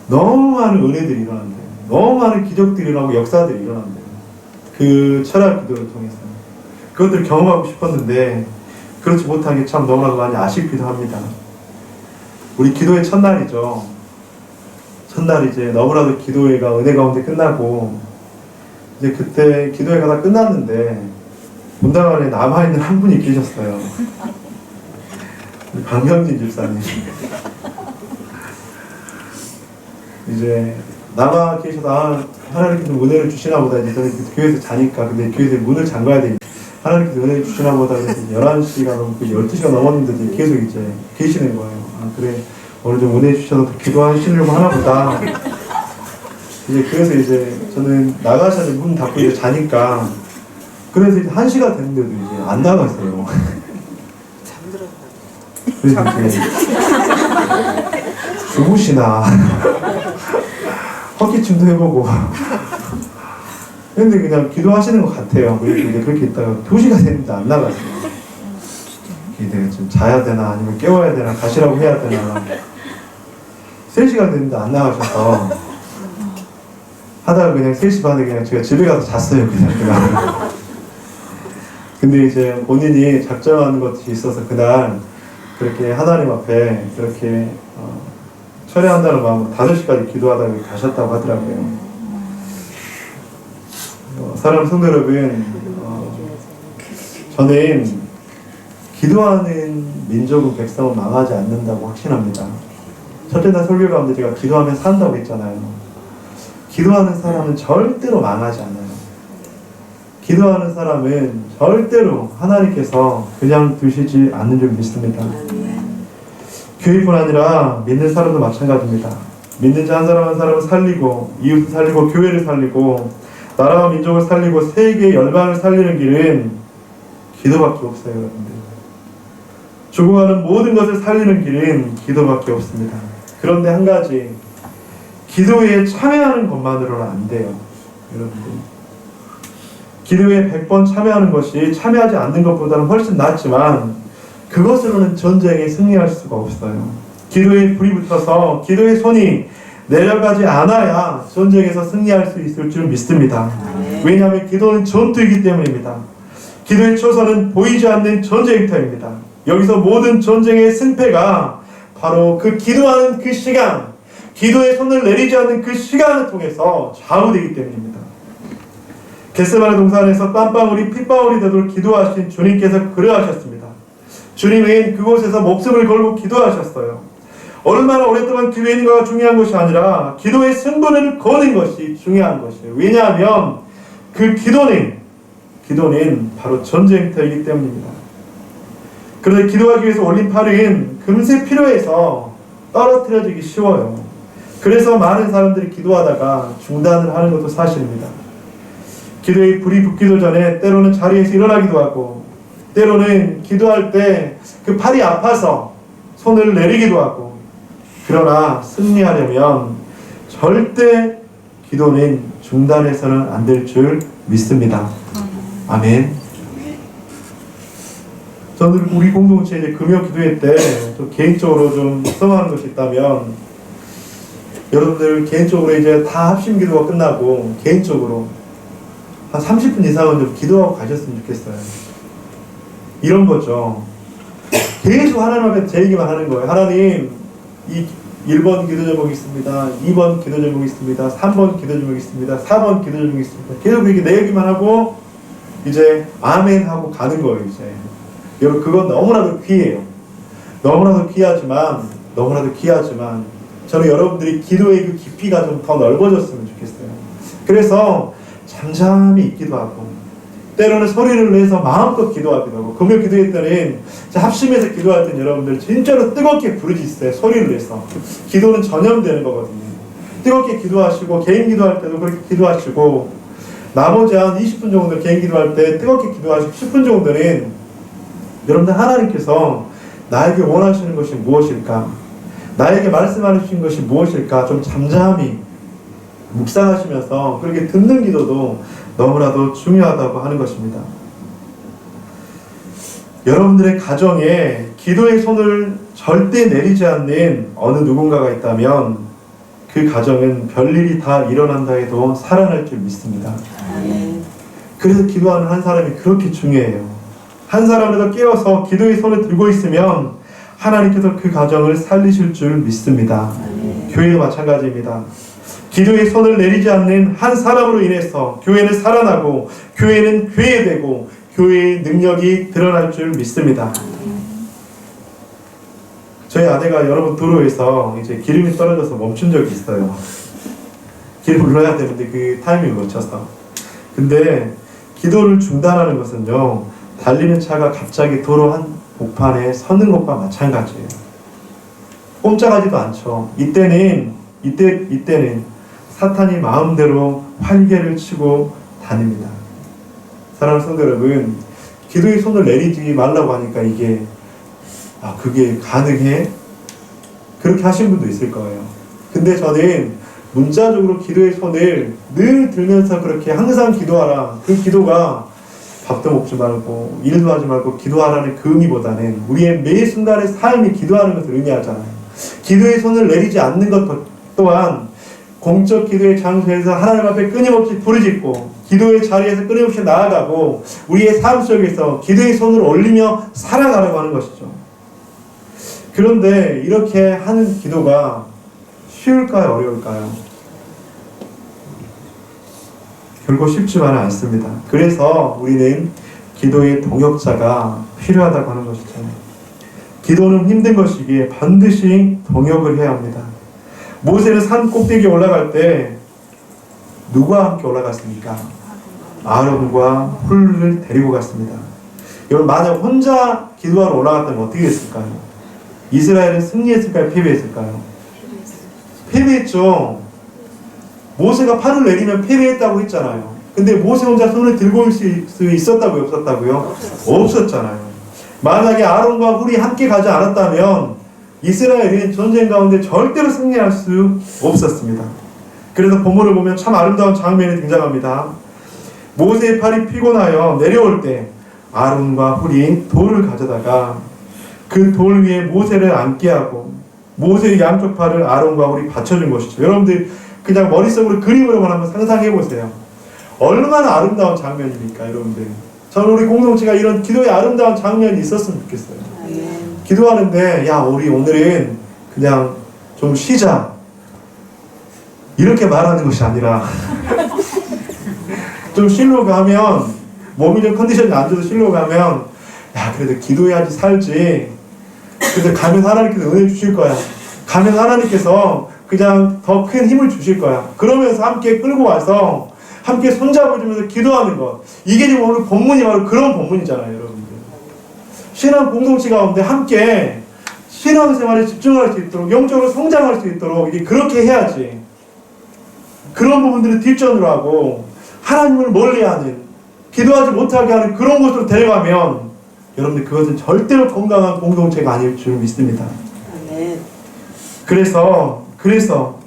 너무 많은 은혜들이 일어난대요. 너무 많은 기적들이 일어나고 역사들이 일어난대요. 그 철야 기도를 통해서. 그것들을 경험하고 싶었는데 그렇지 못한 게 참 너무나도 많이 아쉽기도 합니다. 우리 기도의 첫날이죠. 첫날 이제 너무나도 기도회가 은혜 가운데 끝나고, 이제 그때 기도회가 다 끝났는데 본당 안에 남아있는 한 분이 계셨어요. 박명진 집사님. 이제 남아 계셔서 하나님께서 은혜를 주시나 보다. 이제 저는 교회에서 자니까, 근데 교회에서 문을 잠가야 되니까 하나님께서 은혜를 주시나 보다. 그래서 11시가 넘고 12시가 넘었는데 계속 이제 계시는 거예요. 아, 그래, 오늘 좀 은혜 주셔서 기도하시려고 하나 보다. 이제 그래서 이제 저는 나가셔야 문 닫고 이제 자니까, 그래서 이제 1시가 됐는데도 이제 안 나갔어요. 그래서 이제 주무시나 헛기침도 해보고 근데 그냥 기도하시는 것 같아요. 그래서 이제 그렇게 있다가 2시가 됐는데 안 나갔어요. 내가 좀 자야 되나 아니면 깨워야 되나 가시라고 해야 되나. 3시가 됐는데 안 나가셔서 하다가 그냥 3시 반에 그냥 제가 집에 가서 잤어요. 그냥. 근데 이제 본인이 작정하는 것이 있어서 그날 그렇게 하나님 앞에 그렇게 철회한다는 마음으로 5시까지 기도하다가 가셨다고 하더라고요. 사랑하는 성도 여러분, 저는 기도하는 민족은 백성은 망하지 않는다고 확신합니다. 첫째 날 설교 가운데 제가 기도하면 산다고 했잖아요. 기도하는 사람은 절대로 망하지 않아요. 기도하는 사람은 절대로 하나님께서 그냥 두시지 않는 줄 믿습니다. 교회뿐 아니라 믿는 사람도 마찬가지입니다. 믿는 자 한 사람 한 사람을 살리고, 이웃을 살리고, 교회를 살리고, 나라와 민족을 살리고, 세계 열방을 살리는 길은 기도밖에 없어요, 여러분들. 죽어가는 모든 것을 살리는 길은 기도밖에 없습니다. 그런데 한 가지, 기도에 참여하는 것만으로는 안 돼요, 여러분들. 기도에 100번 참여하는 것이 참여하지 않는 것보다는 훨씬 낫지만 그것으로는 전쟁에 승리할 수가 없어요. 기도에 불이 붙어서 기도의 손이 내려가지 않아야 전쟁에서 승리할 수 있을 줄 믿습니다. 왜냐하면 기도는 전투이기 때문입니다. 기도의 초선은 보이지 않는 전쟁터입니다. 여기서 모든 전쟁의 승패가 바로 그 기도하는 그 시간, 기도의 손을 내리지 않는 그 시간을 통해서 좌우되기 때문입니다. 겟세마네 동산에서 땀방울이 핏방울이 되도록 기도하신 주님께서 그러하셨습니다. 주님은 그곳에서 목숨을 걸고 기도하셨어요. 얼마나 오랫동안 기도에 있는가가 중요한 것이 아니라 기도의 승부를 거는 것이 중요한 것이에요. 왜냐하면 그 기도는 바로 전쟁터이기 때문입니다. 그런데 기도하기 위해서 올린 팔은 금세 필요해서 떨어뜨려지기 쉬워요. 그래서 많은 사람들이 기도하다가 중단을 하는 것도 사실입니다. 기도에 불이 붙기도 전에 때로는 자리에서 일어나기도 하고, 때로는 기도할 때 그 팔이 아파서 손을 내리기도 하고, 그러나 승리하려면 절대 기도는 중단해서는 안 될 줄 믿습니다. 아멘. 저는 우리 공동체 이제 금요 기도회 때 좀 개인적으로 좀 써하는 것이 있다면, 여러분들 개인적으로 이제 다 합심 기도가 끝나고 개인적으로 한 30분 이상은 좀 기도하고 가셨으면 좋겠어요. 이런 거죠. 계속 하나님 앞에 제 얘기만 하는 거예요. 하나님, 이 1번 기도 제목이 있습니다. 2번 기도 제목이 있습니다. 3번 기도 제목이 있습니다. 4번 기도 제목이 있습니다. 계속 이렇게 내 얘기만 하고 이제 아멘 하고 가는 거예요. 이제 여러분, 그건 너무나도 귀해요. 너무나도 귀하지만 저는 여러분들이 기도의 그 깊이가 좀 더 넓어졌으면 좋겠어요. 그래서 잠잠히 있기도 하고, 때로는 소리를 내서 마음껏 기도하기도 하고, 금요 기도회 때는 합심해서 기도할 때는 여러분들 진짜로 뜨겁게 부르짖으세요. 소리를 내서. 기도는 전염되는 거거든요. 뜨겁게 기도하시고, 개인 기도할 때도 그렇게 기도하시고, 나머지 한 20분 정도 개인 기도할 때 뜨겁게 기도하시고, 10분 정도는 여러분들 하나님께서 나에게 원하시는 것이 무엇일까? 나에게 말씀하시는 것이 무엇일까? 좀 잠잠히 묵상하시면서 그렇게 듣는 기도도 너무나도 중요하다고 하는 것입니다. 여러분들의 가정에 기도의 손을 절대 내리지 않는 어느 누군가가 있다면 그 가정은 별일이 다 일어난다 해도 살아날 줄 믿습니다. 그래서 기도하는 한 사람이 그렇게 중요해요. 한 사람이라도 깨어서 기도의 손을 들고 있으면 하나님께서 그 가정을 살리실 줄 믿습니다. 교회도 마찬가지입니다. 기도의 손을 내리지 않는 한 사람으로 인해서 교회는 살아나고, 교회는 괴해되고, 교회의 능력이 드러날 줄 믿습니다. 저희 아내가 여러 번 도로에서 이제 기름이 떨어져서 멈춘 적이 있어요. 기름을 넣어야 되는데 그 타이밍을 놓쳐서. 근데 기도를 중단하는 것은요, 달리는 차가 갑자기 도로 한 복판에 서는 것과 마찬가지예요. 꼼짝하지도 않죠. 이때는 사탄이 마음대로 활개를 치고 다닙니다. 사랑하는 성도 여러분, 기도의 손을 내리지 말라고 하니까 그게 가능해? 그렇게 하신 분도 있을 거예요. 근데 저는 문자적으로 기도의 손을 늘 들면서 그렇게 항상 기도하라. 그 기도가 밥도 먹지 말고 일도 하지 말고 기도하라는 그 의미보다는 우리의 매 순간의 삶이 기도하는 것을 의미하잖아요. 기도의 손을 내리지 않는 것 또한 공적 기도의 장소에서 하나님 앞에 끊임없이 부르짖고, 기도의 자리에서 끊임없이 나아가고, 우리의 삶 속에서 기도의 손을 올리며 살아가려고 하는 것이죠. 그런데 이렇게 하는 기도가 쉬울까요? 어려울까요? 결코 쉽지만은 않습니다. 그래서 우리는 기도의 동역자가 필요하다고 하는 것이죠. 기도는 힘든 것이기에 반드시 동역을 해야 합니다. 모세는 산 꼭대기에 올라갈 때 누구와 함께 올라갔습니까? 아론과 훌을 데리고 갔습니다. 여러분, 만약 혼자 기도하러 올라갔다면 어떻게 됐을까요? 이스라엘은 승리했을까요? 패배했을까요? 패배했죠. 모세가 팔을 내리면 패배했다고 했잖아요. 근데 모세 혼자 손을 들고 올 수 있었다고요? 없었다고요? 없었잖아요. 만약에 아론과 훌이 함께 가지 않았다면 이스라엘은 전쟁 가운데 절대로 승리할 수 없었습니다. 그래서 본문을 보면 참 아름다운 장면이 등장합니다. 모세의 팔이 피곤하여 내려올 때 아론과 훌이 돌을 가져다가 그 돌 위에 모세를 앉게 하고 모세의 양쪽 팔을 아론과 홀이 받쳐준 것이죠. 여러분들 그냥 머릿속으로 그림으로만 한번 상상해 보세요. 얼마나 아름다운 장면입니까, 여러분들? 저는 우리 공동체가 이런 기도의 아름다운 장면이 있었으면 좋겠어요. 기도하는데 야, 우리 오늘은 그냥 좀 쉬자, 이렇게 말하는 것이 아니라 좀 쉬러 가면, 몸이 좀 컨디션이 안 좋아서 쉬러 가면, 야, 그래도 기도해야지 살지, 그래도 가면 하나님께서 은혜 주실 거야, 가면 하나님께서 그냥 더 큰 힘을 주실 거야, 그러면서 함께 끌고 와서 함께 손잡아주면서 기도하는 것, 이게 지금 오늘 본문이 바로 그런 본문이잖아요, 여러분들. 신앙 공동체 가운데 함께 신앙생활에 집중할 수 있도록, 영적으로 성장할 수 있도록 이게 그렇게 해야지. 그런 부분들을 뒷전으로 하고 하나님을 멀리하는, 기도하지 못하게 하는 그런 곳으로 데려가면 여러분들 그것은 절대로 건강한 공동체가 아닐 줄 믿습니다. 그래서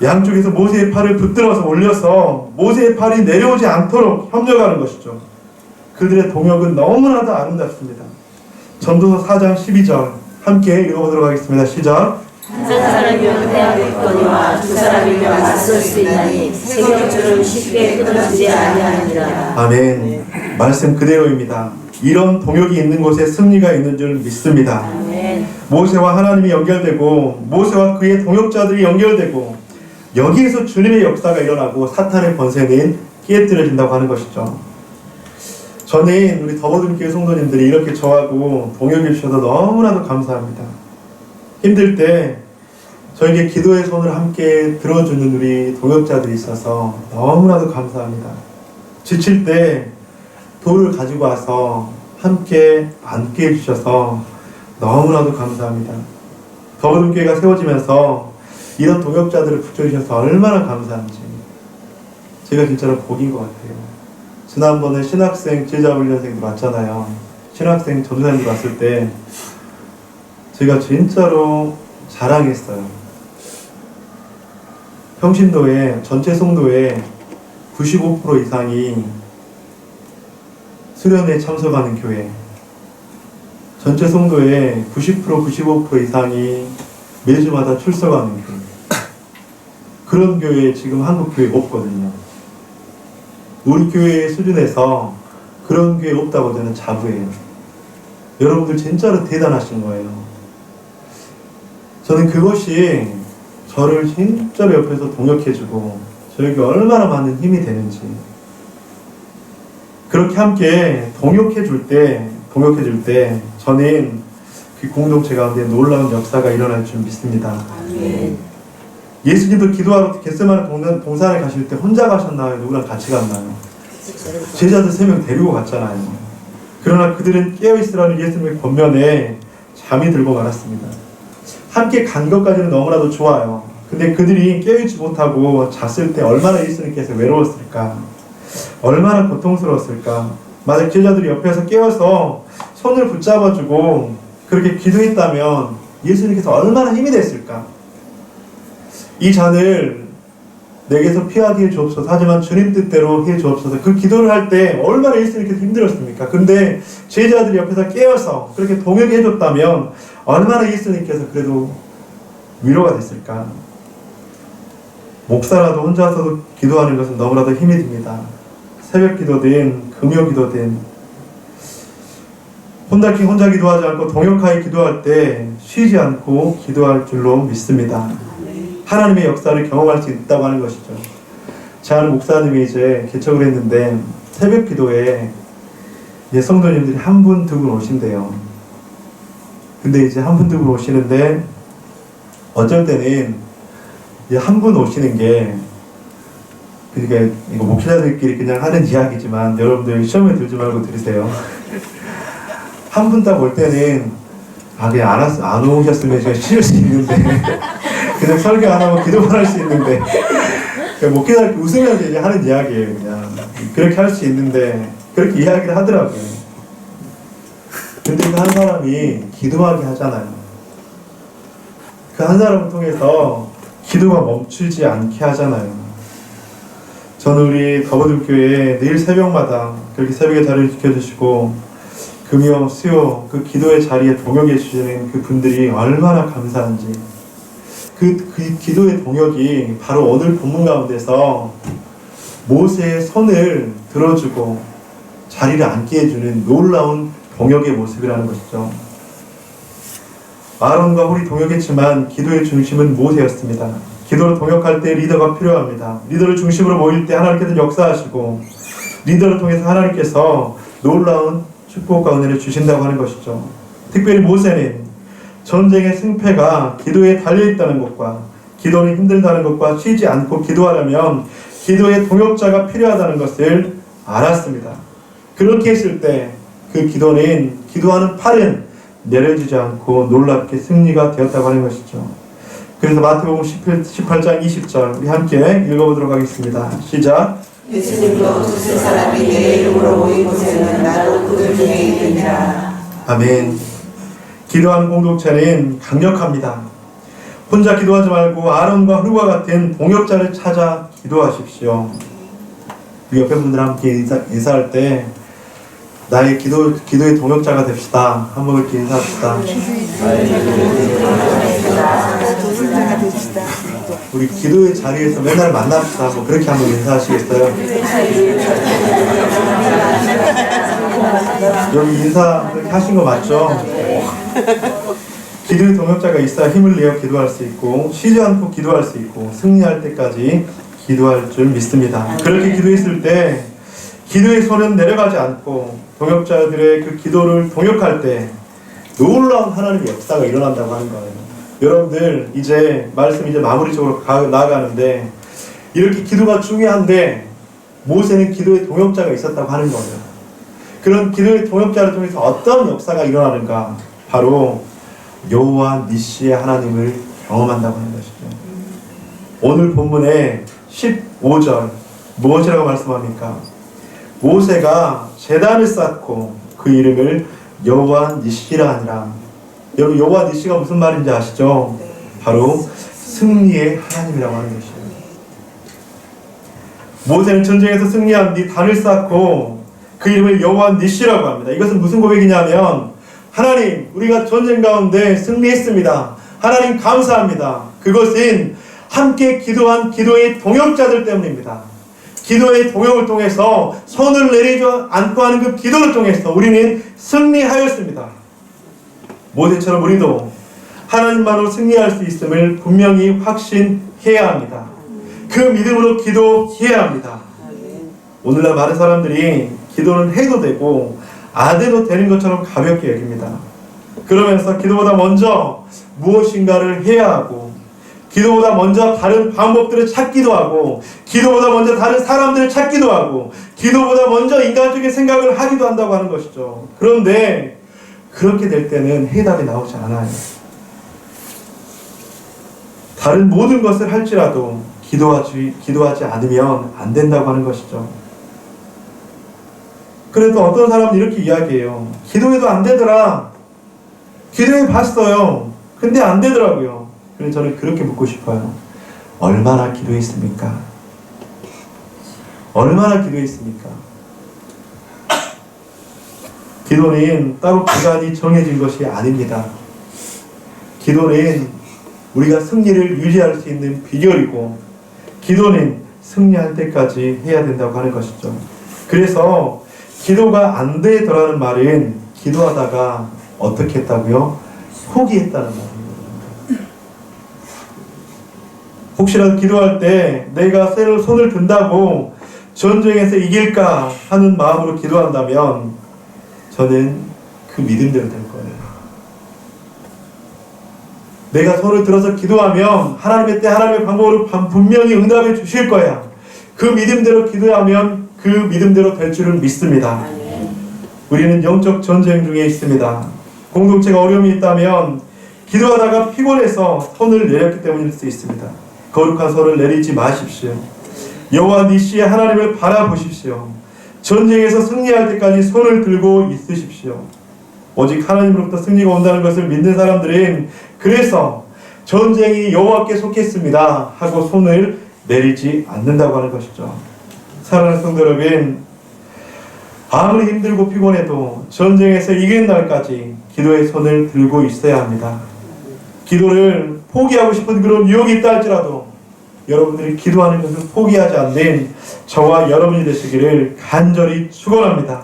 양쪽에서 모세의 팔을 붙들어서 올려서 모세의 팔이 내려오지 않도록 협력하는 것이죠. 그들의 동역은 너무나도 아름답습니다. 전도서 4장 12절 함께 읽어보도록 하겠습니다. 시작. 한 사람이면 패하겠거니와 두 사람이면 맞설 수 있나니 세경줄은 쉽게 끊어지지 아니하니라. 아멘. 말씀 그대로입니다. 이런 동역이 있는 곳에 승리가 있는 줄 믿습니다. 아멘. 모세와 하나님이 연결되고 모세와 그의 동역자들이 연결되고 여기에서 주님의 역사가 일어나고 사탄의 권세는 깨뜨려진다고 하는 것이죠. 저는 우리 더버든교회 성도님들이 이렇게 저하고 동역해 주셔서 너무나도 감사합니다. 힘들 때 저에게 기도의 손을 함께 들어주는 우리 동역자들이 있어서 너무나도 감사합니다. 지칠 때 돌을 가지고 와서 함께 앉게 해주셔서 너무나도 감사합니다. 더버든교회가 세워지면서 이런 동역자들을 붙여주셔서 얼마나 감사한지 제가 진짜로 복인 것 같아요. 지난번에 신학생 제자훈련생들 왔잖아요. 신학생 전도사님들 왔을 때 제가 진짜로 자랑했어요. 평신도의 전체 성도의 95% 이상이 수련회에 참석하는 교회, 전체 성도의 90%, 95% 이상이 매주마다 출석하는 교회, 그런 교회 지금 한국 교회가 없거든요. 우리 교회의 수준에서 그런 교회 없다고 저는 자부해요. 여러분들 진짜로 대단하신 거예요. 저는 그것이 저를 진짜로 옆에서 동역해주고 저에게 얼마나 많은 힘이 되는지, 그렇게 함께 동역해줄 때 저는 그 공동체 가운데 놀라운 역사가 일어날 줄 믿습니다. 아멘. 예수님도 기도하러 겟세마네 동산에 가실 때 혼자 가셨나요? 누구랑 같이 갔나요? 제자들 3명 데리고 갔잖아요. 그러나 그들은 깨어있으라는 예수님의 권면에 잠이 들고 말았습니다. 함께 간 것까지는 너무나도 좋아요. 근데 그들이 깨어있지 못하고 잤을 때 얼마나 예수님께서 외로웠을까, 얼마나 고통스러웠을까. 만약 제자들이 옆에서 깨어서 손을 붙잡아주고 그렇게 기도했다면 예수님께서 얼마나 힘이 됐을까. 이 잔을 내게서 피하게 해주옵소서, 하지만 주님 뜻대로 해주옵소서. 그 기도를 할 때 얼마나 예수님께서 힘들었습니까? 근데 제자들이 옆에서 깨어서 그렇게 동역해 줬다면 얼마나 예수님께서 그래도 위로가 됐을까. 목사라도 혼자서도 기도하는 것은 너무나도 힘이 듭니다. 새벽 기도든 금요 기도든 혼자 기도하지 않고 동역하여 기도할 때 쉬지 않고 기도할 줄로 믿습니다. 하나님의 역사를 경험할 수 있다고 하는 것이죠. 제 아는 목사님이 이제 개척을 했는데 새벽 기도에 이제 성도님들이 한 분, 두 분 오신대요. 근데 이제 한 분, 두 분 오시는데 어쩔 때는 이제 한 분 오시는 게, 그러니까 이거 목회자들끼리 그냥 하는 이야기지만 여러분들 시험에 들지 말고 들으세요. 한 분 딱 올 때는 그냥 안 오셨으면 제가 쉴 수 있는데 그냥 설교 안 하고 기도만 할 수 있는데, 목회자들 웃으면서 이제 하는 이야기예요. 그냥 그렇게 할 수 있는데 그렇게 이야기를 하더라고요. 근데 그 한 사람이 기도하게 하잖아요. 그 한 사람을 통해서 기도가 멈추지 않게 하잖아요. 저는 우리 더버든교회에 늘 새벽마다 그렇게 새벽에 자리를 지켜주시고 금요, 수요 그 기도의 자리에 동역해 주시는 그 분들이 얼마나 감사한지, 그 기도의 동역이 바로 오늘 본문 가운데서 모세의 손을 들어주고 자리를 앉게 해주는 놀라운 동역의 모습이라는 것이죠. 아론과 홀이 동역했지만 기도의 중심은 모세였습니다. 기도를 동역할 때 리더가 필요합니다. 리더를 중심으로 모일 때 하나님께서 역사하시고 리더를 통해서 하나님께서 놀라운 축복과 은혜를 주신다고 하는 것이죠. 특별히 모세는 전쟁의 승패가 기도에 달려있다는 것과 기도는 힘들다는 것과 쉬지 않고 기도하려면 기도의 동역자가 필요하다는 것을 알았습니다. 그렇게 했을 때 그 기도는, 기도하는 팔은 내려지지 않고 놀랍게 승리가 되었다고 하는 것이죠. 그래서 마태복음 18장 20절 우리 함께 읽어보도록 하겠습니다. 시작. 예수님도 두세 사람이 내 이름으로 모인 곳에는 나도 그들 중에 있느니라. 아멘. 기도하는 공동체는 강력합니다. 혼자 기도하지 말고 아론과 훌과 같은 동역자를 찾아 기도하십시오. 우리 옆에 분들과 함께 인사할 때 나의 기도의 동역자가 됩시다. 한번 이렇게 인사합시다. 우리 기도의 자리에서 맨날 만납시다. 뭐 그렇게 한번 인사하시겠어요? 여기 인사 그렇게 하신 거 맞죠? 기도의 동역자가 있어야 힘을 내어 기도할 수 있고 쉬지 않고 기도할 수 있고 승리할 때까지 기도할 줄 믿습니다. 그렇게 기도했을 때 기도의 손은 내려가지 않고 동역자들의 그 기도를 동역할 때 놀라운 하나님의 역사가 일어난다고 하는 거예요. 여러분들 이제 말씀 이제 마무리 쪽으로 나아가는데 이렇게 기도가 중요한데 모세는 기도의 동역자가 있었다고 하는 거예요. 그런 기도의 동역자를 통해서 어떤 역사가 일어나는가? 바로 여호와 니시의 하나님을 경험한다고 하는 것이죠. 오늘 본문의 15절 무엇이라고 말씀합니까? 모세가 제단을 쌓고 그 이름을 여호와 니시라 하니라. 여러분 여호와 니시가 무슨 말인지 아시죠? 바로 승리의 하나님이라고 하는 것이에요. 모세는 전쟁에서 승리한 뒤 단을 쌓고 그 이름을 여호와 니시라고 합니다. 이것은 무슨 고백이냐면 하나님 우리가 전쟁 가운데 승리했습니다. 하나님 감사합니다. 그것은 함께 기도한 기도의 동역자들 때문입니다. 기도의 동역을 통해서 손을 내리지 않고 하는 그 기도를 통해서 우리는 승리하였습니다. 모세처럼 우리도 하나님만으로 승리할 수 있음을 분명히 확신해야 합니다. 그 믿음으로 기도해야 합니다. 오늘날 많은 사람들이 기도는 해도 되고 안 해도 되는 것처럼 가볍게 여깁니다. 그러면서 기도보다 먼저 무엇인가를 해야 하고 기도보다 먼저 다른 방법들을 찾기도 하고 기도보다 먼저 다른 사람들을 찾기도 하고 기도보다 먼저 인간적인 생각을 하기도 한다고 하는 것이죠. 그런데 그렇게 될 때는 해답이 나오지 않아요. 다른 모든 것을 할지라도 기도하지 않으면 안 된다고 하는 것이죠. 그래도 어떤 사람은 이렇게 이야기해요. 기도해도 안 되더라. 기도해 봤어요. 근데 안 되더라고요. 그래서 저는 그렇게 묻고 싶어요. 얼마나 기도했습니까? 얼마나 기도했습니까? 기도는 따로 기간이 정해진 것이 아닙니다. 기도는 우리가 승리를 유지할 수 있는 비결이고 기도는 승리할 때까지 해야 된다고 하는 것이죠. 그래서 기도가 안 되더라는 말은 기도하다가 어떻게 했다고요? 포기했다는 말입니다. 혹시라도 기도할 때 내가 손을 든다고 전쟁에서 이길까 하는 마음으로 기도한다면 저는 그 믿음대로 될 거예요. 내가 손을 들어서 기도하면 하나님의 때 하나님의 방법으로 분명히 응답해 주실 거야. 그 믿음대로 기도하면 그 믿음대로 될 줄을 믿습니다. 우리는 영적 전쟁 중에 있습니다. 공동체가 어려움이 있다면 기도하다가 피곤해서 손을 내렸기 때문일 수 있습니다. 거룩한 손을 내리지 마십시오. 여호와 니시의 하나님을 바라보십시오. 전쟁에서 승리할 때까지 손을 들고 있으십시오. 오직 하나님으로부터 승리가 온다는 것을 믿는 사람들은 그래서 전쟁이 여호와께 속했습니다 하고 손을 내리지 않는다고 하는 것이죠. 사랑하는 성도 여러분, 아무리 힘들고 피곤해도 전쟁에서 이기는 날까지 기도의 손을 들고 있어야 합니다. 기도를 포기하고 싶은 그런 유혹이 있다 할지라도 여러분들이 기도하는 것을 포기하지 않는 저와 여러분이 되시기를 간절히 축원합니다.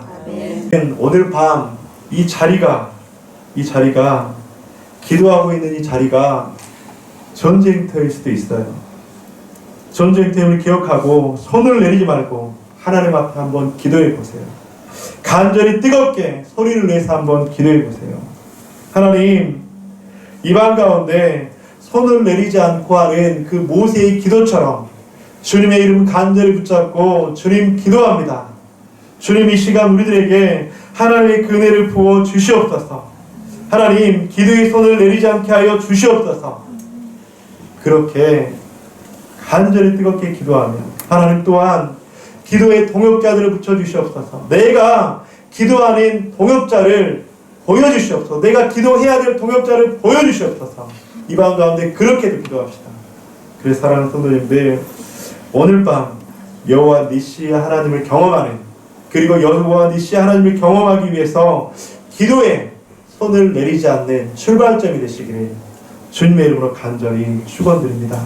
오늘 밤 이 자리가 기도하고 있는 이 자리가 전쟁터일 수도 있어요. 전쟁터임을 기억하고 손을 내리지 말고 하나님 앞에 한번 기도해 보세요. 간절히 뜨겁게 소리를 내서 한번 기도해 보세요. 하나님, 이 밤 가운데 손을 내리지 않고 하는 그 모세의 기도처럼 주님의 이름 간절히 붙잡고 주님 기도합니다. 주님, 이 시간 우리들에게 하나님의 그 은혜를 부어 주시옵소서. 하나님, 기도의 손을 내리지 않게 하여 주시옵소서. 그렇게 간절히 뜨겁게 기도하며 하나님 또한 기도의 동역자들을 붙여주시옵소서. 내가 기도하는 동역자를 보여주시옵소서. 내가 기도해야 될 동역자를 보여주시옵소서. 이 밤 가운데 그렇게도 기도합시다. 그래서 사랑하는 성도님들, 오늘 밤 여호와 니시 하나님을 경험하는, 그리고 여호와 니시 하나님을 경험하기 위해서 기도에 손을 내리지 않는 출발점이 되시기를 주님의 이름으로 간절히 축원드립니다.